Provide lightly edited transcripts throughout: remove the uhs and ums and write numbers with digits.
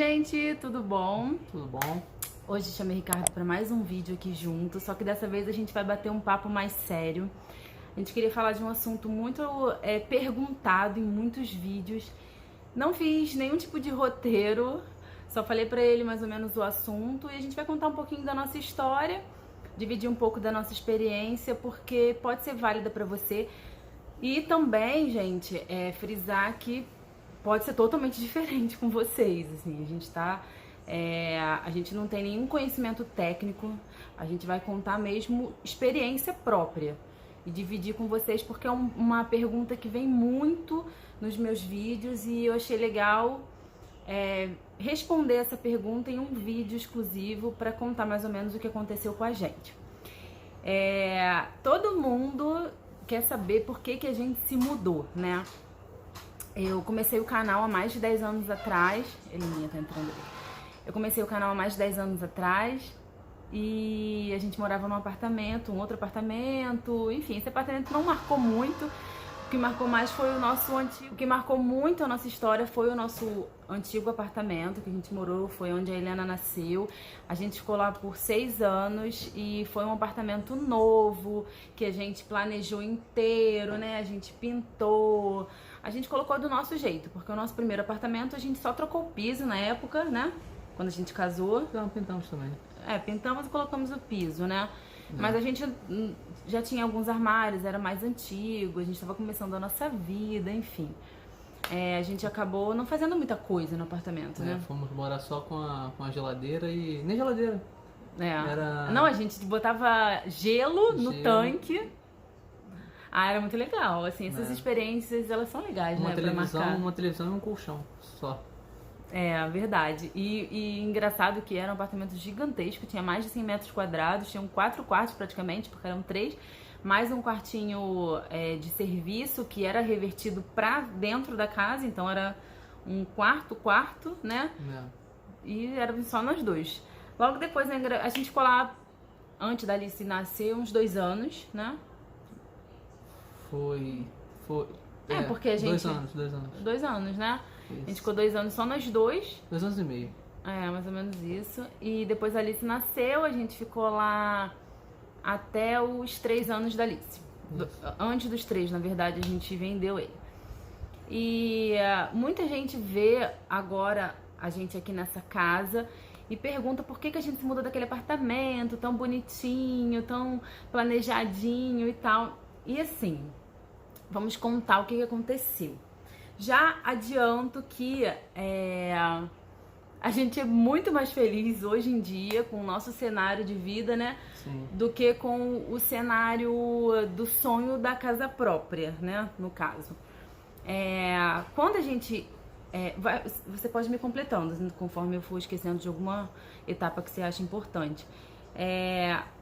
gente, tudo bom? Tudo bom? Hoje chamei Ricardo para mais um vídeo aqui junto, só que dessa vez a gente vai bater um papo mais sério. A gente queria falar de um assunto muito perguntado em muitos vídeos. Não fiz nenhum tipo de roteiro, só falei para ele mais ou menos o assunto e a gente vai contar um pouquinho da nossa história, dividir um pouco da nossa experiência, porque pode ser válida para você. E também, gente, frisar que pode ser totalmente diferente com vocês, assim, a gente não tem nenhum conhecimento técnico, a gente vai contar mesmo experiência própria e dividir com vocês, porque é uma pergunta que vem muito nos meus vídeos e eu achei legal responder essa pergunta em um vídeo exclusivo para contar mais ou menos o que aconteceu com a gente. Todo mundo quer saber por que a gente se mudou, né? Eu comecei o canal há mais de 10 anos atrás. Eliminha tá entrando ali. Eu comecei o canal há mais de 10 anos atrás e a gente morava num apartamento, um outro apartamento, enfim, esse apartamento não marcou muito. O que marcou mais foi o nosso antigo. O que marcou muito a nossa história foi o nosso antigo apartamento que a gente morou, foi onde a Helena nasceu. A gente ficou lá por 6 anos e foi um apartamento novo que a gente planejou inteiro, né? A gente pintou. A gente colocou do nosso jeito, porque o nosso primeiro apartamento a gente só trocou o piso na época, né? Quando a gente casou. Não, pintamos também. Pintamos e colocamos o piso, né? Mas a gente já tinha alguns armários, era mais antigo, a gente estava começando a nossa vida, enfim. A gente acabou não fazendo muita coisa no apartamento, né? Fomos morar só com a geladeira e... nem geladeira. Não, a gente botava gelo no tanque. Era muito legal, assim, essas experiências, elas são legais, né, pra marcar. Uma televisão e um colchão, só. Verdade. E engraçado que era um apartamento gigantesco, tinha mais de 100 metros quadrados, tinham 4 quartos praticamente, porque eram 3, mais um quartinho de serviço que era revertido pra dentro da casa, então era um quarto, né? E era só nós dois. Logo depois, a gente ficou lá, antes da Alice nascer, uns 2 anos, né? Foi. Porque a gente... 2 anos. 2 anos, né? Isso. A gente ficou 2 anos só nós dois. 2 anos e meio. Mais ou menos isso. E depois a Alice nasceu, a gente ficou lá até os 3 anos da Alice. Antes dos 3, na verdade, a gente vendeu ele. E muita gente vê agora a gente aqui nessa casa e pergunta por que a gente se mudou daquele apartamento tão bonitinho, tão planejadinho e tal. E assim, vamos contar o que aconteceu. Já adianto que a gente é muito mais feliz hoje em dia com o nosso cenário de vida, né? Sim. Do que com o cenário do sonho da casa própria, né? No caso. Quando a gente... você pode ir me completando, conforme eu for esquecendo de alguma etapa que você acha importante.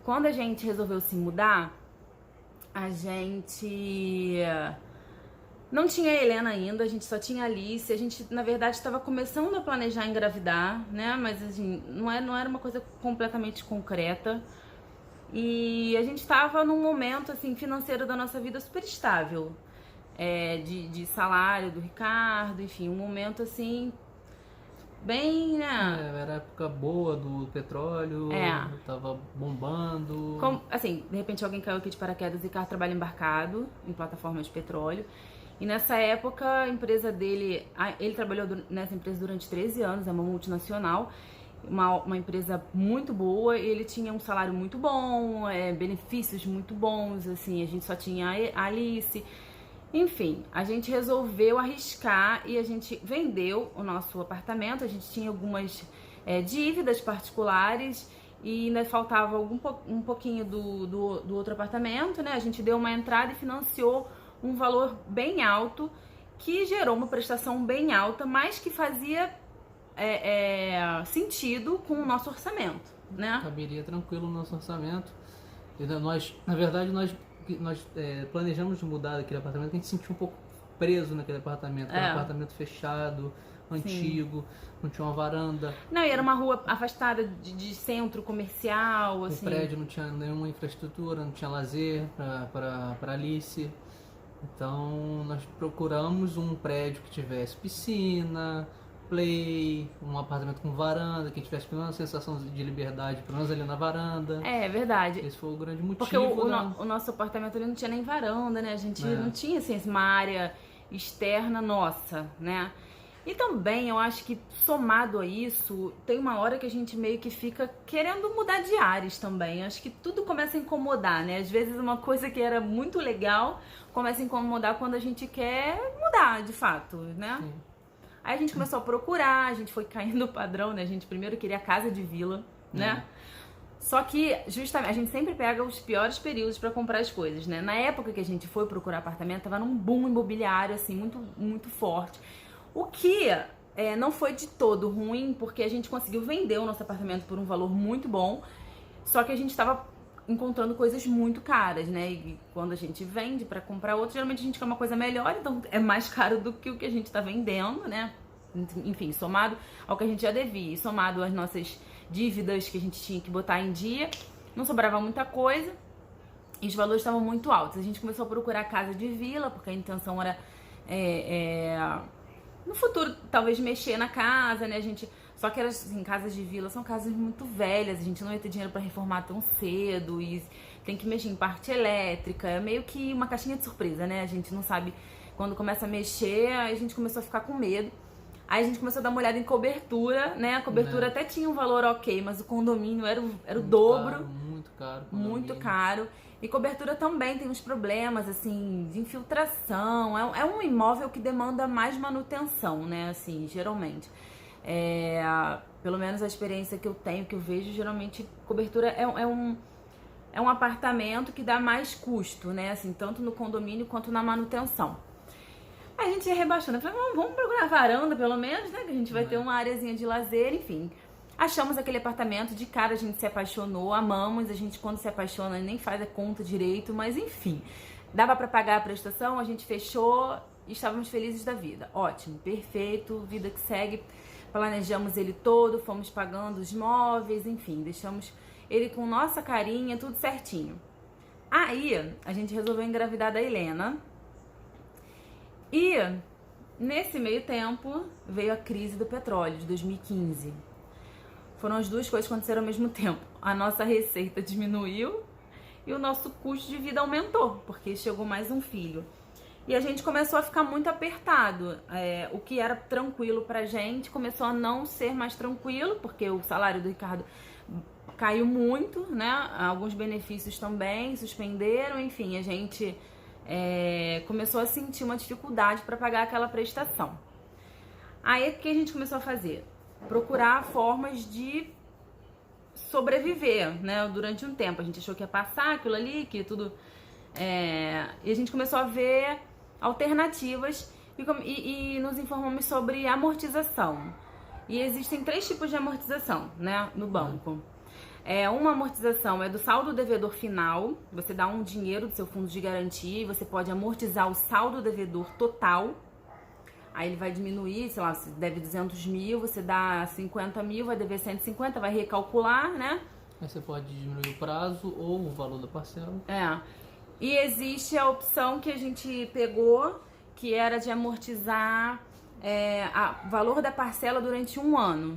Quando a gente resolveu se mudar, a gente... não tinha a Helena ainda, a gente só tinha a Alice. A gente, na verdade, estava começando a planejar engravidar, né? Mas, assim, não era uma coisa completamente concreta. E a gente estava num momento, assim, financeiro da nossa vida super estável. De salário do Ricardo, enfim, um momento, assim, bem, né? Era a época boa do petróleo, tava bombando. Assim, de repente alguém caiu aqui de paraquedas. O Ricardo trabalha embarcado em plataforma de petróleo. E nessa época, a empresa dele... ele trabalhou nessa empresa durante 13 anos, é uma multinacional, uma empresa muito boa. Ele tinha um salário muito bom, benefícios muito bons, assim, a gente só tinha a Alice. Enfim, a gente resolveu arriscar e a gente vendeu o nosso apartamento. A gente tinha algumas dívidas particulares e ainda faltava um pouquinho do outro apartamento, né? A gente deu uma entrada e financiou um valor bem alto, que gerou uma prestação bem alta, mas que fazia sentido com o nosso orçamento, né? Caberia tranquilo no nosso orçamento. Na verdade, nós planejamos mudar daquele apartamento, porque a gente se sentiu um pouco preso naquele apartamento. Era um apartamento fechado, antigo, não tinha uma varanda. Não, e era uma rua afastada de centro comercial, assim. O prédio não tinha nenhuma infraestrutura, não tinha lazer para Alice. Então nós procuramos um prédio que tivesse piscina, play, um apartamento com varanda, que tivesse pelo menos uma sensação de liberdade, pelo menos ali na varanda. É verdade. Esse foi o grande motivo. Porque o nosso apartamento ali não tinha nem varanda, né? A gente não tinha assim, uma área externa nossa, né? E também eu acho que somado a isso, tem uma hora que a gente meio que fica querendo mudar de ares também. Acho que tudo começa a incomodar, né? Às vezes uma coisa que era muito legal começa a incomodar quando a gente quer mudar, de fato, né? Sim. Aí a gente começou a procurar, a gente foi caindo no padrão, né? A gente primeiro queria casa de vila, né? Só que, justamente, a gente sempre pega os piores períodos pra comprar as coisas, né? Na época que a gente foi procurar apartamento, tava num boom imobiliário, assim, muito, muito forte. O que não foi de todo ruim, porque a gente conseguiu vender o nosso apartamento por um valor muito bom, só que a gente tava encontrando coisas muito caras, né? E quando a gente vende pra comprar outro, geralmente a gente quer uma coisa melhor, então é mais caro do que o que a gente tá vendendo, né? Enfim, somado ao que a gente já devia, somado às nossas dívidas que a gente tinha que botar em dia, não sobrava muita coisa e os valores estavam muito altos. A gente começou a procurar casa de vila, porque a intenção era no futuro talvez mexer na casa, né? A gente, só que assim, casas de vila são casas muito velhas, a gente não ia ter dinheiro para reformar tão cedo e tem que mexer em parte elétrica, é meio que uma caixinha de surpresa, né? A gente não sabe quando começa a mexer, aí a gente começou a ficar com medo. Aí a gente começou a dar uma olhada em cobertura, né? A cobertura até tinha um valor ok, mas o condomínio era o dobro. Caro, muito caro. Muito caro. E cobertura também tem uns problemas, assim, de infiltração. É um imóvel que demanda mais manutenção, né? Assim, geralmente. Pelo menos a experiência que eu tenho, que eu vejo, geralmente cobertura é um apartamento que dá mais custo, né? Assim, tanto no condomínio quanto na manutenção. Aí a gente ia rebaixando. Eu falei, vamos procurar varanda, pelo menos, né? Que a gente vai ter uma areazinha de lazer, enfim. Achamos aquele apartamento, de cara a gente se apaixonou, amamos. A gente, quando se apaixona, nem faz a conta direito, mas enfim. Dava pra pagar a prestação, a gente fechou e estávamos felizes da vida. Ótimo, perfeito, vida que segue. Planejamos ele todo, fomos pagando os móveis, enfim. Deixamos ele com nossa carinha, tudo certinho. Aí, a gente resolveu engravidar da Helena. E, nesse meio tempo, veio a crise do petróleo de 2015. Foram as duas coisas que aconteceram ao mesmo tempo. A nossa receita diminuiu e o nosso custo de vida aumentou, porque chegou mais um filho. E a gente começou a ficar muito apertado. O que era tranquilo pra gente começou a não ser mais tranquilo, porque o salário do Ricardo caiu muito, né? Alguns benefícios também suspenderam, enfim, a gente começou a sentir uma dificuldade para pagar aquela prestação. Aí o que a gente começou a fazer? Procurar formas de sobreviver, né? Durante um tempo. A gente achou que ia passar aquilo ali, que tudo... E a gente começou a ver alternativas e nos informamos sobre amortização. E existem 3 tipos de amortização, né? No banco. Uma amortização é do saldo devedor final. Você dá um dinheiro do seu fundo de garantia e você pode amortizar o saldo devedor total. Aí ele vai diminuir, sei lá, se deve 200 mil, você dá 50 mil, vai dever 150, vai recalcular, né? Aí você pode diminuir o prazo ou o valor da parcela. E existe a opção que a gente pegou, que era de amortizar o valor da parcela durante um ano.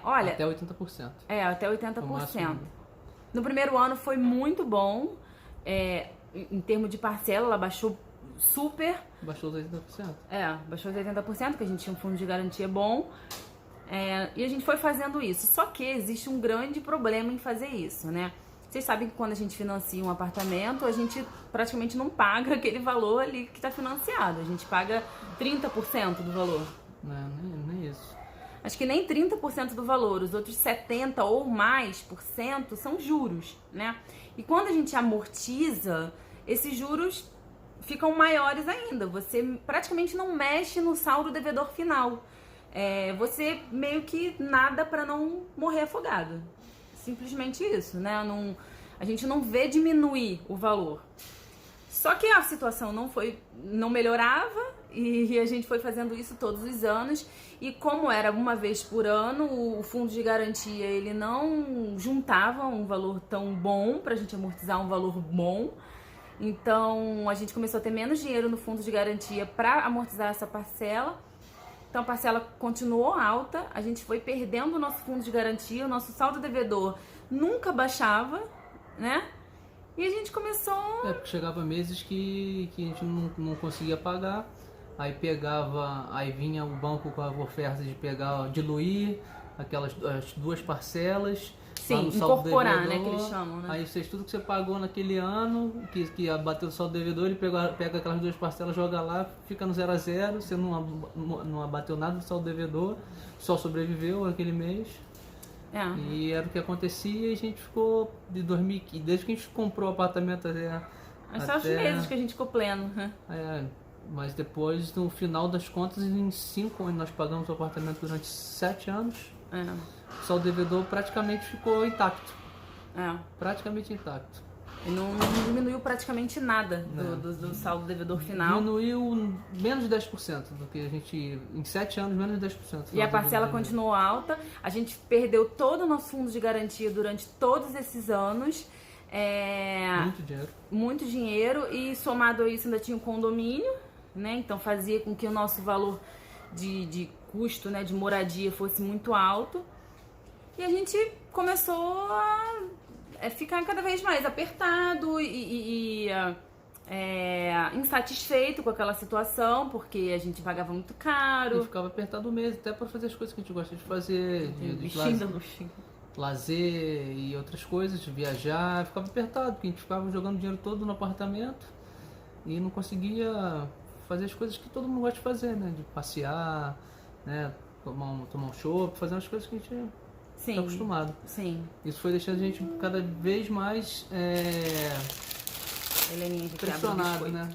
Olha, até 80%. Até 80%. No primeiro ano foi muito bom. Em termos de parcela, ela baixou super. Baixou os 80%. Baixou os 80%, que a gente tinha um fundo de garantia bom. E a gente foi fazendo isso. Só que existe um grande problema em fazer isso, né? Vocês sabem que quando a gente financia um apartamento, a gente praticamente não paga aquele valor ali que está financiado. A gente paga 30% do valor. Nem isso. Acho que nem 30% do valor. Os outros 70% ou mais por cento são juros, né? E quando a gente amortiza, esses juros ficam maiores ainda. Você praticamente não mexe no saldo devedor final. Você meio que nada para não morrer afogado. Simplesmente isso, né? A gente não vê diminuir o valor. Só que a situação não melhorava e a gente foi fazendo isso todos os anos. E como era uma vez por ano, o fundo de garantia ele não juntava um valor tão bom pra gente amortizar um valor bom. Então a gente começou a ter menos dinheiro no fundo de garantia para amortizar essa parcela. Então a parcela continuou alta, a gente foi perdendo o nosso fundo de garantia, o nosso saldo devedor nunca baixava, né? E a gente começou... Porque chegava meses que a gente não conseguia pagar, aí vinha o banco com a oferta de diluir as 2 parcelas. Sim, incorporar, né, que eles chamam, né? Aí tudo que você pagou naquele ano, que abateu o saldo devedor, ele pega aquelas 2 parcelas, joga lá, fica no 0 a 0, você não abateu nada do saldo devedor, só sobreviveu aquele mês. E era o que acontecia, e a gente ficou de 2015, desde que a gente comprou o apartamento só os meses que a gente ficou pleno. Mas depois, no final das contas, em 5 anos, nós pagamos o apartamento durante 7 anos. O saldo devedor praticamente ficou intacto. Praticamente intacto. E não diminuiu praticamente nada do saldo devedor final. Diminuiu menos de 10% do que a gente... Em 7 anos, menos de 10%. E a parcela continuou alta. A gente perdeu todo o nosso fundo de garantia durante todos esses anos. Muito dinheiro. Muito dinheiro. E somado a isso ainda tinha o condomínio, né? Então fazia com que o nosso valor de custo, né, de moradia fosse muito alto. E a gente começou a ficar cada vez mais apertado e insatisfeito com aquela situação, porque a gente pagava muito caro. E ficava apertado o mês, até para fazer as coisas que a gente gosta de fazer, de lazer e outras coisas, de viajar. Ficava apertado, porque a gente ficava jogando dinheiro todo no apartamento e não conseguia fazer as coisas que todo mundo gosta de fazer, né? De passear, né? Tomar um chopp, fazer umas coisas que a gente está acostumado. Sim. Isso foi deixando a gente cada vez mais pressionado, né?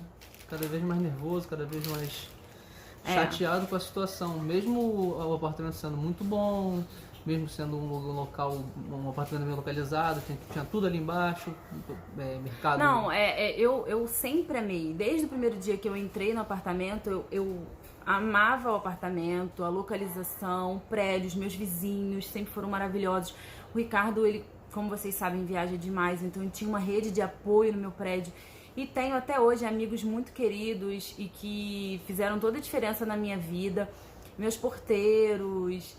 Cada vez mais nervoso, cada vez mais chateado com a situação. Mesmo o apartamento sendo muito bom, mesmo sendo um apartamento bem localizado, tinha tudo ali embaixo, mercado... Não, eu sempre amei. Desde o primeiro dia que eu entrei no apartamento, eu amava o apartamento, a localização, o prédio, os meus vizinhos sempre foram maravilhosos. O Ricardo, ele, como vocês sabem, viaja demais, então eu tinha uma rede de apoio no meu prédio. E tenho até hoje amigos muito queridos e que fizeram toda a diferença na minha vida. Meus porteiros...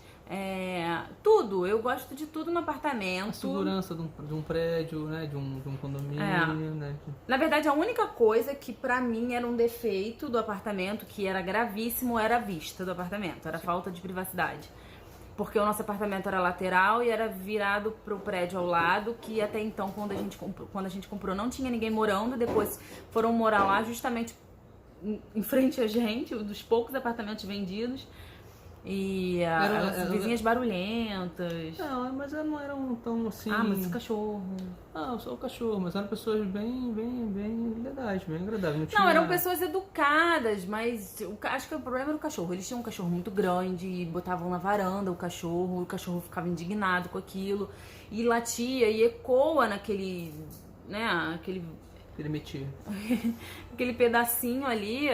tudo, eu gosto de tudo no apartamento. A segurança de um prédio, né? De um condomínio, né? Na verdade, a única coisa que pra mim era um defeito do apartamento, que era gravíssimo, era a vista do apartamento, era a falta de privacidade. Porque o nosso apartamento era lateral e era virado pro prédio ao lado, que até então, quando a gente comprou, não tinha ninguém morando. Depois foram morar lá justamente em frente a gente, um dos poucos apartamentos vendidos. E as vizinhas barulhentas. Não, mas elas não eram tão assim... mas o cachorro... só o cachorro, mas eram pessoas bem legais, bem agradáveis. Não, eram pessoas educadas, mas acho que o problema era o cachorro. Eles tinham um cachorro muito grande, botavam na varanda o cachorro ficava indignado com aquilo. E latia e ecoa naquele... né, aquele metia. aquele pedacinho ali...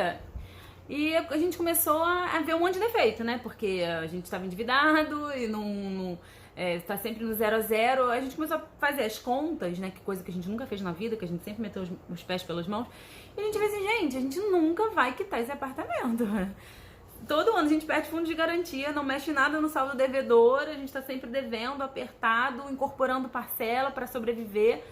E a gente começou a ver um monte de defeito, né? Porque a gente estava endividado e tá sempre no 0 a 0. A gente começou a fazer as contas, né? Que coisa que a gente nunca fez na vida, que a gente sempre meteu os pés pelas mãos. E a gente vê assim, gente, a gente nunca vai quitar esse apartamento. Todo ano a gente perde fundo de garantia, não mexe nada no saldo devedor, a gente tá sempre devendo, apertado, incorporando parcela para sobreviver.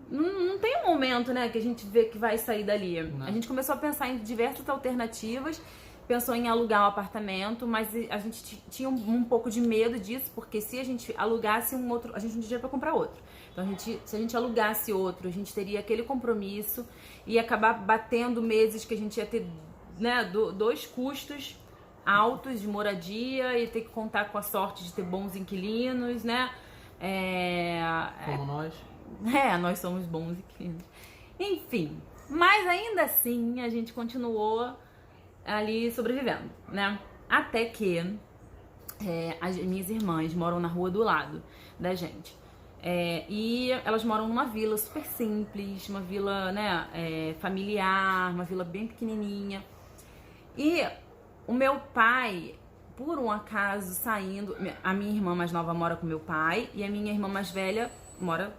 Não tem um momento, né, que a gente vê que vai sair dali. Não. A gente começou a pensar em diversas alternativas, pensou em alugar um apartamento, mas a gente tinha um pouco de medo disso, porque se a gente alugasse um outro, a gente não tinha dinheiro para comprar outro. Então, se a gente alugasse outro, a gente teria aquele compromisso e acabar batendo meses que a gente ia ter, né, dois custos altos de moradia e ter que contar com a sorte de ter bons inquilinos, né? Como nós. Nós somos bons inquilinos. Enfim, mas ainda assim a gente continuou ali sobrevivendo, né? Até que as minhas irmãs moram na rua do lado da gente. E elas moram numa vila super simples, uma vila, né, familiar, uma vila bem pequenininha. E o meu pai, por um acaso, saindo... A minha irmã mais nova mora com meu pai e a minha irmã mais velha mora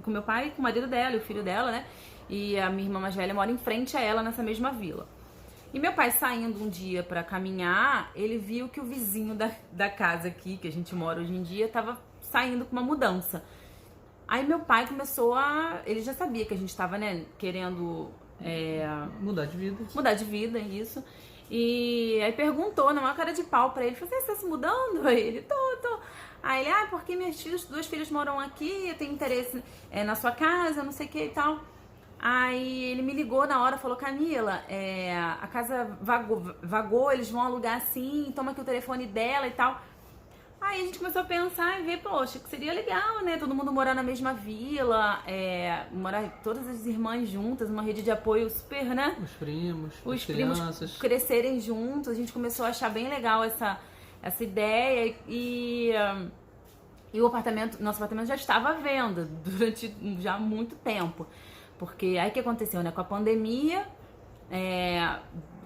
com meu pai, com o marido dela e o filho dela, né? E a minha irmã mais velha mora em frente a ela nessa mesma vila. E meu pai saindo um dia pra caminhar, ele viu que o vizinho da casa aqui, que a gente mora hoje em dia, tava saindo com uma mudança. Aí meu pai começou a... Ele já sabia que a gente tava, né, querendo... Mudar de vida. Mudar de vida, isso. E aí perguntou, na maior cara de pau pra ele, falou, você tá se mudando? Aí ele, tô. Aí ele, porque minhas duas filhas moram aqui, eu tenho interesse na sua casa, não sei o que e tal. Aí ele me ligou na hora, falou, Camila, a casa vagou, eles vão alugar assim, toma aqui o telefone dela e tal. Aí a gente começou a pensar e ver, poxa, que seria legal, né? Todo mundo morar na mesma vila, morar todas as irmãs juntas, uma rede de apoio super, né? Os primos, os as crianças. Primos crescerem juntos. A gente começou a achar bem legal essa ideia e o nosso apartamento já estava à venda durante já muito tempo. Porque aí o que aconteceu, né? Com a pandemia,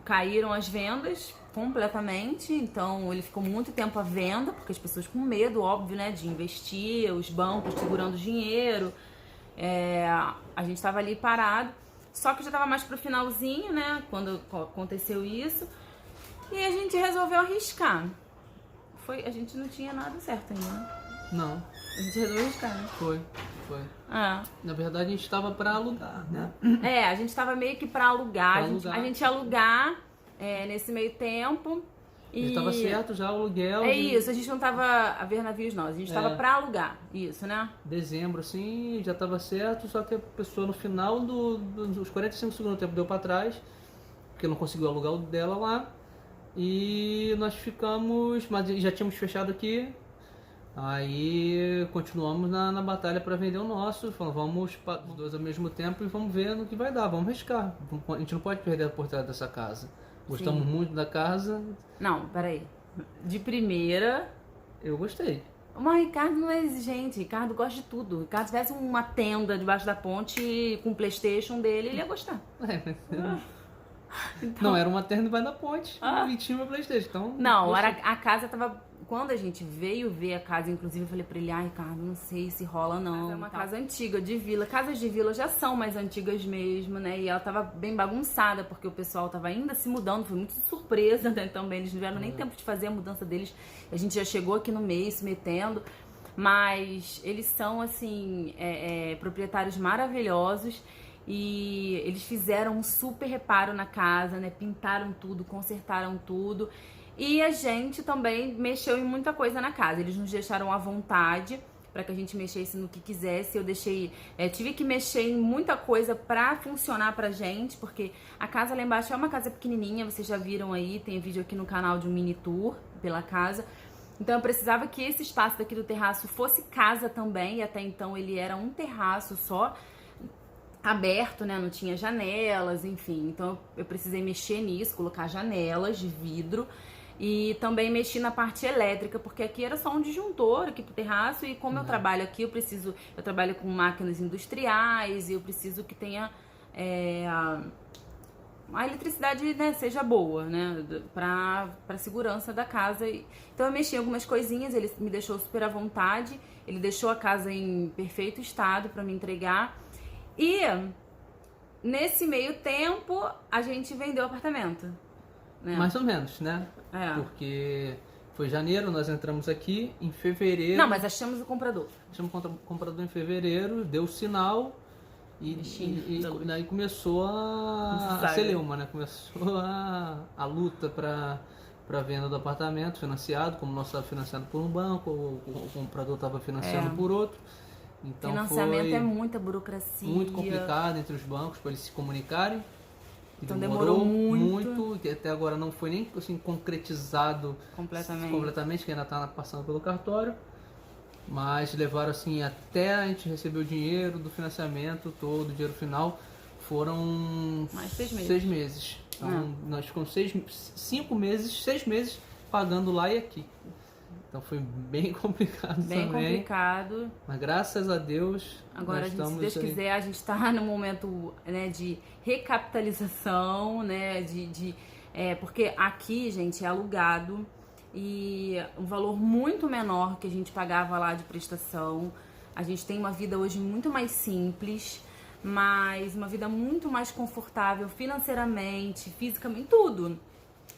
caíram as vendas completamente, então ele ficou muito tempo à venda, porque as pessoas com medo, óbvio, né, de investir, os bancos segurando dinheiro, a gente estava ali parado, só que já estava mais pro finalzinho, né, quando aconteceu isso, e a gente resolveu arriscar. A gente não tinha nada certo ainda, né? Não. A gente resolveu arriscar, né? Foi. Na verdade, a gente estava para alugar, né? A gente estava meio que para alugar. A gente ia alugar nesse meio tempo. E estava certo já o aluguel. Isso, a gente não estava a ver navios, não. A gente estava para alugar, isso, né? Dezembro, assim, já estava certo, só que a pessoa no final dos 45 segundos do tempo deu para trás, porque não conseguiu alugar o dela lá. E nós ficamos, mas já tínhamos fechado aqui. Aí continuamos na batalha para vender o nosso. Falamos, vamos os dois ao mesmo tempo e vamos ver no que vai dar, vamos arriscar. A gente não pode perder a oportunidade dessa casa. Gostamos muito da casa. Não, peraí. De primeira... Eu gostei. Mas Ricardo não é exigente, Ricardo gosta de tudo. O Ricardo, se tivesse uma tenda debaixo da ponte com o PlayStation dele, ele ia gostar. Então... Não, era uma tenda debaixo da ponte e tinha uma PlayStation. Então, não, a casa tava... Quando a gente veio ver a casa, inclusive, eu falei pra ele, Ricardo, não sei se rola não. Mas é uma casa antiga, de vila. Casas de vila já são mais antigas mesmo, né? E ela tava bem bagunçada, porque o pessoal tava ainda se mudando. Foi muito surpresa, né? Também, eles não tiveram nem tempo de fazer a mudança deles. A gente já chegou aqui no meio, se metendo. Mas eles são, assim, proprietários maravilhosos. E eles fizeram um super reparo na casa, né? Pintaram tudo, consertaram tudo. E a gente também mexeu em muita coisa na casa. Eles nos deixaram à vontade para que a gente mexesse no que quisesse. Eu tive que mexer em muita coisa para funcionar pra gente, porque a casa lá embaixo é uma casa pequenininha, vocês já viram aí, tem vídeo aqui no canal de um mini tour pela casa. Então eu precisava que esse espaço daqui do terraço fosse casa também, e até então ele era um terraço só, aberto, né, não tinha janelas, enfim. Então eu precisei mexer nisso, colocar janelas de vidro. E também mexi na parte elétrica, porque aqui era só um disjuntor aqui pro terraço. E como eu trabalho aqui, eu trabalho com máquinas industriais e eu preciso que tenha a eletricidade, né, seja boa, né, pra segurança da casa. Então eu mexi em algumas coisinhas, ele me deixou super à vontade, ele deixou a casa em perfeito estado para me entregar. E nesse meio tempo a gente vendeu o apartamento. Né? Mais ou menos, né? Porque foi janeiro, nós entramos aqui, em fevereiro... Não, mas achamos o comprador. Achamos o comprador em fevereiro, deu o sinal e daí começou a celeuma, né? Começou a luta para venda do apartamento financiado, como nós estávamos financiado por um banco, o comprador estava financiando por outro. Então financiamento é muita burocracia. Muito complicado entre os bancos para eles se comunicarem. Então demorou muito, até agora não foi nem assim, concretizado completamente, que ainda está passando pelo cartório, mas levaram assim, até a gente receber o dinheiro do financiamento todo, o dinheiro final, foram mais 6 meses. 6 meses. Então nós ficamos 6 meses pagando lá e aqui. Então foi bem complicado bem também. Bem complicado. Mas graças a Deus. Agora, se Deus quiser, a gente está no momento, né, de recapitalização, né? Porque aqui, gente, é alugado e um valor muito menor que a gente pagava lá de prestação. A gente tem uma vida hoje muito mais simples. mas uma vida muito mais confortável financeiramente, fisicamente, tudo.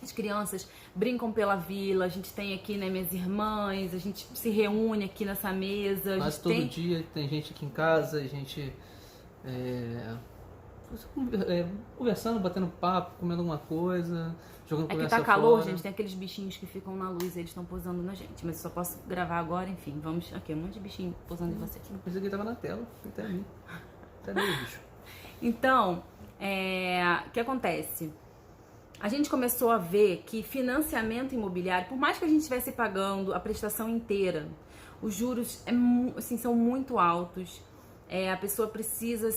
As crianças brincam pela vila, a gente tem aqui, né, minhas irmãs, a gente se reúne aqui nessa mesa. Quase todo dia tem gente aqui em casa, a gente conversando, batendo papo, comendo alguma coisa, jogando conversa fora. Aqui tá calor, fora. gente, tem aqueles bichinhos que ficam na luz, eles estão posando na gente, mas eu só posso gravar agora, enfim, vamos... Aqui, um monte de bichinho posando em você. Eu pensei que ele tava na tela, até ali. Cadê o bicho? Então, o que acontece? A gente começou a ver que financiamento imobiliário, por mais que a gente estivesse pagando a prestação inteira, os juros assim, são muito altos. A pessoa precisa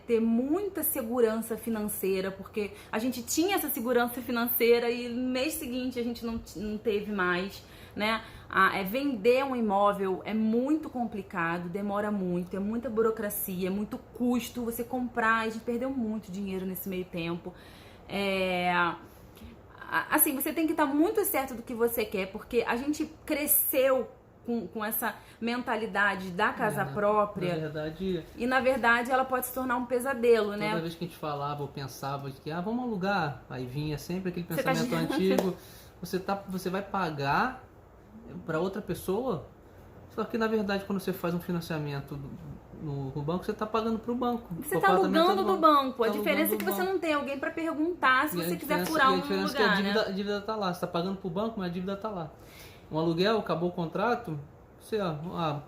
ter muita segurança financeira, porque a gente tinha essa segurança financeira e no mês seguinte a gente não teve mais, né? Vender um imóvel é muito complicado, demora muito, é muita burocracia, é muito custo você comprar. A gente perdeu muito dinheiro nesse meio tempo. Assim, você tem que estar muito certo do que você quer, porque a gente cresceu com essa mentalidade da casa própria. Na verdade, e na verdade ela pode se tornar um pesadelo, né? Toda vez que a gente falava ou pensava que vamos alugar, aí vinha sempre aquele pensamento antigo. Você vai pagar para outra pessoa, só que na verdade quando você faz um financiamento no banco, você está pagando para o banco. Você está alugando do banco. A diferença é que você não tem alguém para perguntar se você quiser furar um lugar. A diferença é que a dívida está lá. Você está pagando para o banco, mas a dívida está lá. Um aluguel, acabou o contrato, você,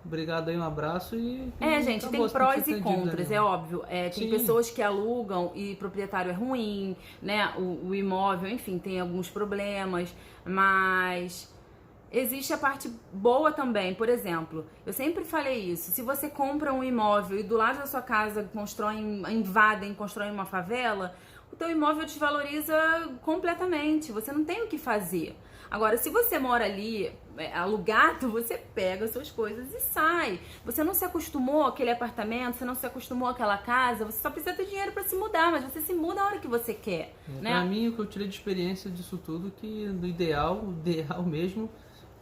obrigado aí, um abraço e... gente, acabou, tem prós e contras, é óbvio. Tem pessoas que alugam e proprietário é ruim, né? O imóvel, enfim, tem alguns problemas, mas... Existe a parte boa também. Por exemplo, eu sempre falei isso: se você compra um imóvel e do lado da sua casa invadem, constroem uma favela, o teu imóvel desvaloriza completamente. Você não tem o que fazer. Agora, se você mora ali alugado, você pega as suas coisas e sai. Você não se acostumou àquele apartamento, você não se acostumou àquela casa, você só precisa ter dinheiro para se mudar, mas você se muda a hora que você quer. Né? Pra mim, o que eu tirei de experiência disso tudo, que o ideal mesmo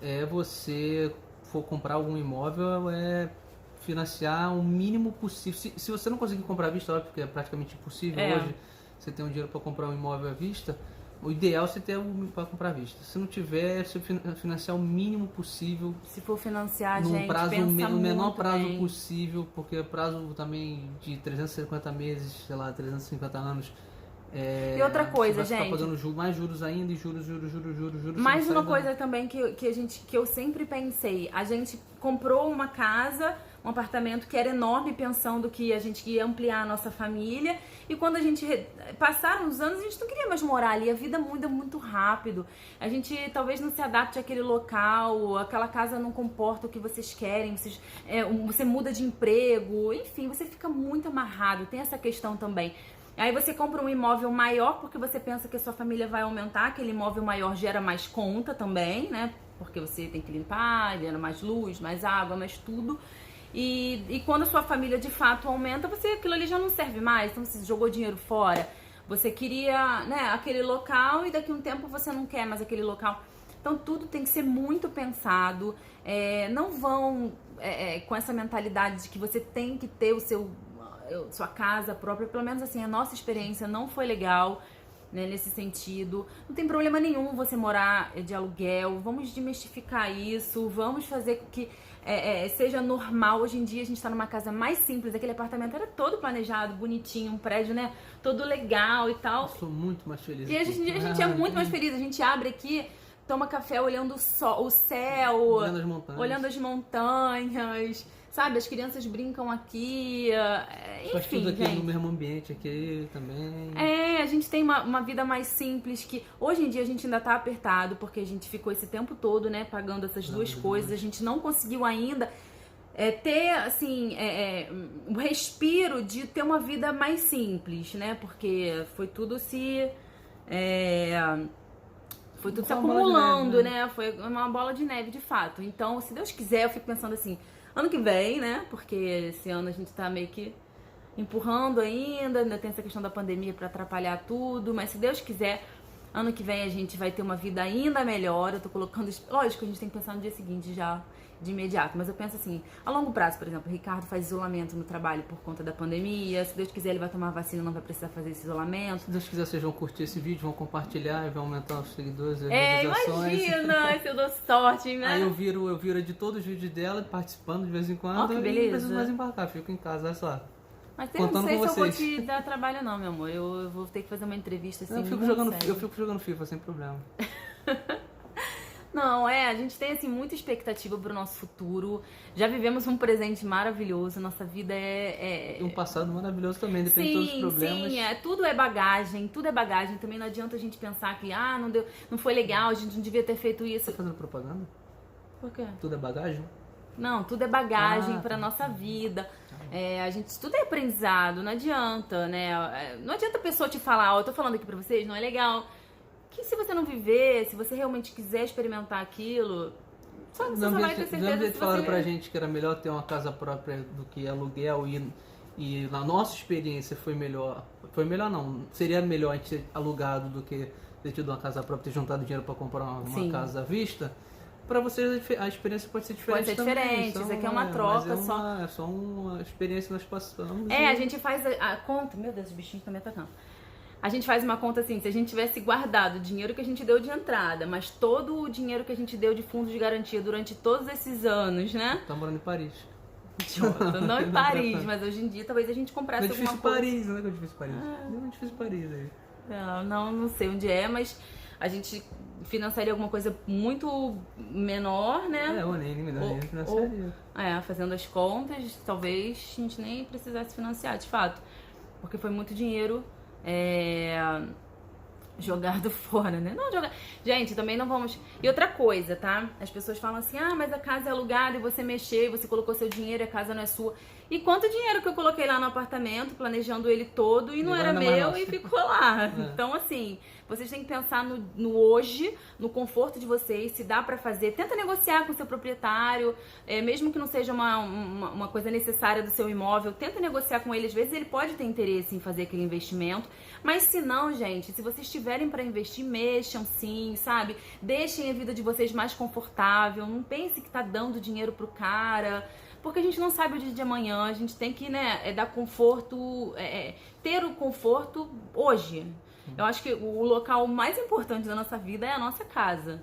é você for comprar algum imóvel, financiar o mínimo possível. Se você não conseguir comprar à vista, óbvio que é praticamente impossível hoje, você tem um dinheiro para comprar um imóvel à vista, o ideal é você ter para comprar à vista. Se não tiver, você financiar o mínimo possís,vel. Se for financiar, no menor prazo possível, porque prazo também de 350 meses, sei lá, 350 anos. E outra coisa, você vai gente, pagando mais juros ainda, e juros. Mais uma coisa também que eu sempre pensei: a gente comprou uma casa, um apartamento que era enorme, pensando que a gente ia ampliar a nossa família, e quando a gente passaram os anos, a gente não queria mais morar ali. A vida muda muito rápido, a gente talvez não se adapte àquele local, aquela casa não comporta o que vocês querem, você muda de emprego, enfim, você fica muito amarrado. Tem essa questão também. Aí você compra um imóvel maior porque você pensa que a sua família vai aumentar. Aquele imóvel maior gera mais conta também, né? Porque você tem que limpar, gera mais luz, mais água, mais tudo. E quando a sua família de fato aumenta, aquilo ali já não serve mais. Então você jogou dinheiro fora. Você queria, né, aquele local e daqui a um tempo você não quer mais aquele local. Então tudo tem que ser muito pensado. Não vão com essa mentalidade de que você tem que ter sua casa própria. Pelo menos assim, a nossa experiência não foi legal, né, nesse sentido. Não tem problema nenhum você morar de aluguel. Vamos desmistificar isso, vamos fazer com que seja normal. Hoje em dia a gente tá numa casa mais simples. Aquele apartamento era todo planejado, bonitinho, um prédio, né, todo legal e tal. Eu sou muito mais feliz. E a gente é muito mais feliz. A gente abre aqui, toma café olhando o céu, olhando as montanhas, sabe? As crianças brincam aqui, faz enfim, tudo aqui gente. no mesmo ambiente aqui também. A gente tem uma vida mais simples, que hoje em dia a gente ainda tá apertado, porque a gente ficou esse tempo todo, né, pagando essas duas coisas. A gente não conseguiu ainda ter, assim, o respiro de ter uma vida mais simples, né? Porque foi tudo se acumulando, né? Foi uma bola de neve, de fato. Então, se Deus quiser, eu fico pensando assim, ano que vem, né? Porque esse ano a gente tá meio que empurrando ainda tem essa questão da pandemia para atrapalhar tudo, mas se Deus quiser, Ano que vem a gente vai ter uma vida ainda melhor. Eu tô colocando... Lógico, a gente tem que pensar no dia seguinte já, de imediato. Mas eu penso assim, a longo prazo, por exemplo, o Ricardo faz isolamento no trabalho por conta da pandemia. Se Deus quiser, ele vai tomar vacina, não vai precisar fazer esse isolamento. Se Deus quiser, vocês vão curtir esse vídeo, vão compartilhar e vão aumentar os seguidores e as visualizações. Imagina, se eu dou sorte, né? Aí eu viro de todos os vídeos dela, participando de vez em quando. Que e beleza. não preciso mais embarcar, fico em casa, olha só. Mas eu não sei se eu vou te dar trabalho não, meu amor. Eu vou ter que fazer uma entrevista assim. Eu fico jogando FIFA sem problema. Não, a gente tem assim muita expectativa pro nosso futuro. Já vivemos um presente maravilhoso, nossa vida E um passado maravilhoso também, depende de todos os problemas. Sim, tudo é bagagem, Também não adianta a gente pensar que, não deu, não foi legal, a gente não devia ter feito isso. Tá fazendo propaganda? Por quê? Tudo é bagagem? Não, tudo é bagagem pra nossa vida. Tudo é aprendizado, não adianta, né? Não adianta a pessoa te falar, eu tô falando aqui pra vocês, não é legal. Que se você não viver, se você realmente quiser experimentar aquilo, você só vai ter certeza que falaram pra gente que era melhor ter uma casa própria do que aluguel e na nossa experiência foi melhor. Foi melhor não, seria melhor a gente ter alugado do que ter tido uma casa própria, ter juntado dinheiro pra comprar uma casa à vista. Pra vocês a experiência pode ser diferente. Pode ser diferente, também. Isso aqui é uma troca só. É só uma experiência que nós passamos. A gente faz a conta. Meu Deus, os bichinhos estão me atacando. A gente faz uma conta assim, se a gente tivesse guardado o dinheiro que a gente deu de entrada, mas todo o dinheiro que a gente deu de fundo de garantia durante todos esses anos, né? Tá morando em Paris. Idiota, não em Paris, mas hoje em dia talvez a gente comprasse alguma coisa. Paris, não é que é difícil Paris. Não é difícil Paris aí. Não sei onde é, mas a gente financiaria alguma coisa muito menor, né? Eu nem me daria, financiaria. Fazendo as contas, talvez a gente nem precisasse financiar, de fato. Porque foi muito dinheiro jogado fora, né? Não jogar. Gente, também não vamos. E outra coisa, tá? As pessoas falam assim: mas a casa é alugada e você mexeu, e você colocou seu dinheiro e a casa não é sua. E quanto dinheiro que eu coloquei lá no apartamento, planejando ele todo, e não era meu e ficou lá. Então, assim, vocês têm que pensar no hoje, no conforto de vocês, se dá pra fazer. Tenta negociar com o seu proprietário, mesmo que não seja uma coisa necessária do seu imóvel, tenta negociar com ele. Às vezes ele pode ter interesse em fazer aquele investimento, mas se não, gente, se vocês tiverem pra investir, mexam sim, sabe? Deixem a vida de vocês mais confortável, não pense que tá dando dinheiro pro cara, porque a gente não sabe o dia de amanhã, a gente tem que, dar conforto, ter o conforto hoje. Eu acho que o local mais importante da nossa vida é a nossa casa.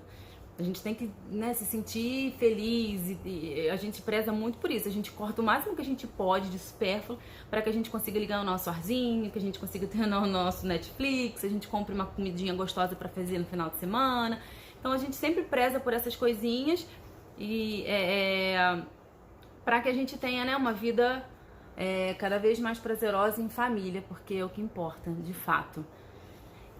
A gente tem que se sentir feliz e a gente preza muito por isso. A gente corta o máximo que a gente pode de supérfluo para que a gente consiga ligar o nosso arzinho, que a gente consiga ter o nosso Netflix, a gente compre uma comidinha gostosa para fazer no final de semana. Então a gente sempre preza por essas coisinhas e para que a gente tenha uma vida cada vez mais prazerosa em família, porque é o que importa, de fato.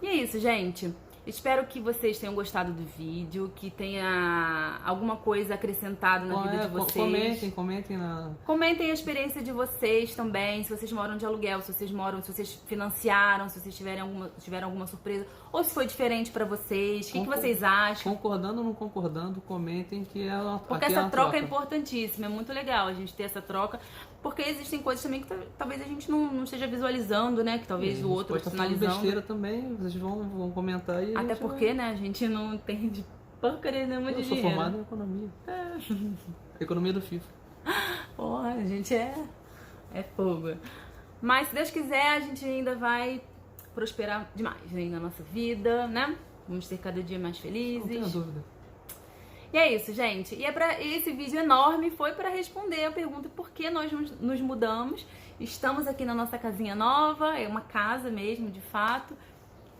E é isso, gente. Espero que vocês tenham gostado do vídeo, que tenha alguma coisa acrescentado na vida de vocês. Comentem Comentem a experiência de vocês também, se vocês moram de aluguel, se vocês financiaram, se vocês tiveram alguma surpresa, ou se foi diferente pra vocês, o que vocês acham? Concordando ou não concordando, comentem que porque essa troca é importantíssima, é muito legal a gente ter essa troca, porque existem coisas também que talvez a gente não esteja visualizando, né, que talvez o outro pode sinalizando. Besteira também, vocês vão comentar e até porque, a gente não entende porcaria nenhuma de dinheiro. Eu sou formado em economia. Economia do FIFA. Porra, a gente é fogo. Mas se Deus quiser, a gente ainda vai prosperar demais aí na nossa vida, né? Vamos ser cada dia mais felizes. Não tenho dúvida. E é isso, gente. E esse vídeo enorme foi para responder a pergunta por que nós nos mudamos. Estamos aqui na nossa casinha nova, é uma casa mesmo, de fato.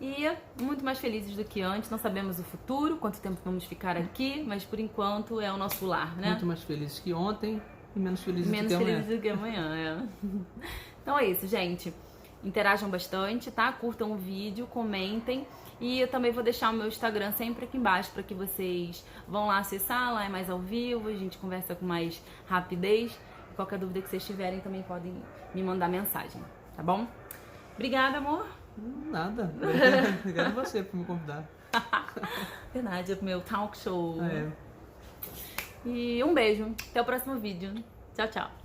E muito mais felizes do que antes. Não sabemos o futuro, quanto tempo vamos ficar aqui, mas por enquanto é o nosso lar, né? Muito mais felizes que ontem e menos felizes do que amanhã. Então é isso, gente. Interajam bastante, tá? Curtam o vídeo, comentem. E eu também vou deixar o meu Instagram sempre aqui embaixo para que vocês vão lá acessar, lá é mais ao vivo, a gente conversa com mais rapidez. Qualquer dúvida que vocês tiverem também podem me mandar mensagem, tá bom? Obrigada, amor. Nada. Obrigado a você por me convidar. Verdade, é o meu talk show. E um beijo. Até o próximo vídeo. Tchau, tchau.